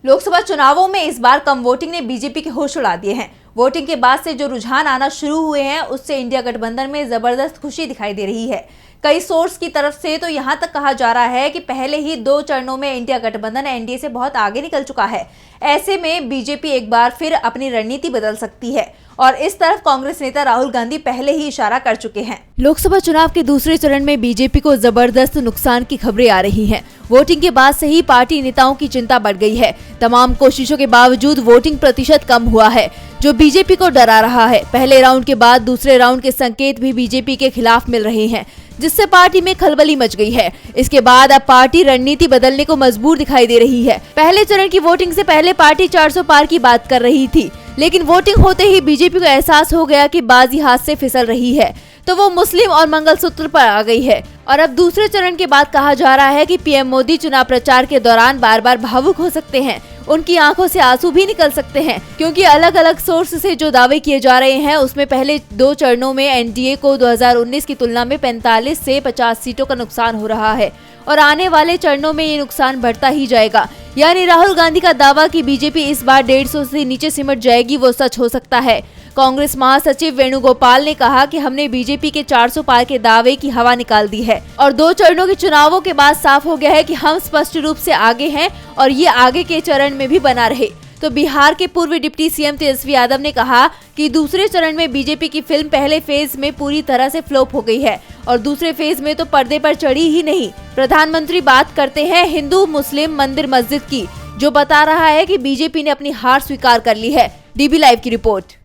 लोकसभा चुनावों में इस बार कम वोटिंग ने बीजेपी के होश उड़ा दिए हैं। वोटिंग के बाद से जो रुझान आना शुरू हुए हैं उससे इंडिया गठबंधन में जबरदस्त खुशी दिखाई दे रही है। कई सोर्स की तरफ से तो यहां तक कहा जा रहा है कि पहले ही 2 चरणों में इंडिया गठबंधन एनडीए से बहुत आगे निकल चुका है। ऐसे में बीजेपी एक बार फिर अपनी रणनीति बदल सकती है और इस तरफ कांग्रेस नेता राहुल गांधी पहले ही इशारा कर चुके हैं। लोकसभा चुनाव के दूसरे चरण में बीजेपी को जबरदस्त नुकसान की खबरें आ रही हैं। वोटिंग के बाद से ही पार्टी नेताओं की चिंता बढ़ गई है। तमाम कोशिशों के बावजूद वोटिंग प्रतिशत कम हुआ है, जो बीजेपी को डरा रहा है। पहले राउंड के बाद दूसरे राउंड के संकेत भी बीजेपी के खिलाफ मिल रहे हैं, जिससे पार्टी में खलबली मच गई है। इसके बाद अब पार्टी रणनीति बदलने को मजबूर दिखाई दे रही है। पहले चरण की वोटिंग से पहले पार्टी 400 पार की बात कर रही थी, लेकिन वोटिंग होते ही बीजेपी को एहसास हो गया कि बाजी हाथ से फिसल रही है, तो वो मुस्लिम और मंगलसूत्र पर आ गई है। और अब दूसरे चरण के बाद कहा जा रहा है कि पीएम मोदी चुनाव प्रचार के दौरान बार बार भावुक हो सकते हैं। उनकी आंखों से आंसू भी निकल सकते हैं, क्योंकि अलग अलग सोर्स से जो दावे किए जा रहे हैं उसमें पहले 2 चरणों में एनडीए को 2019 की तुलना में 45 से 50 सीटों का नुकसान हो रहा है और आने वाले चरणों में ये नुकसान बढ़ता ही जाएगा। यानी राहुल गांधी का दावा कि बीजेपी इस बार 150 से नीचे सिमट जाएगी वो सच हो सकता है। कांग्रेस महासचिव वेणुगोपाल ने कहा कि हमने बीजेपी के 400 पार के दावे की हवा निकाल दी है और 2 चरणों के चुनावों के बाद साफ हो गया है कि हम स्पष्ट रूप से आगे हैं और ये आगे के चरण में भी बना रहे। तो बिहार के पूर्व डिप्टी सीएम तेजस्वी यादव ने कहा कि दूसरे चरण में बीजेपी की फिल्म पहले फेज में पूरी तरह से फ्लॉप हो गई है और दूसरे फेज में तो पर्दे पर चढ़ी ही नहीं। प्रधानमंत्री बात करते हैं हिंदू मुस्लिम मंदिर मस्जिद की, जो बता रहा है कि बीजेपी ने अपनी हार स्वीकार कर ली है। डीबी लाइव की रिपोर्ट।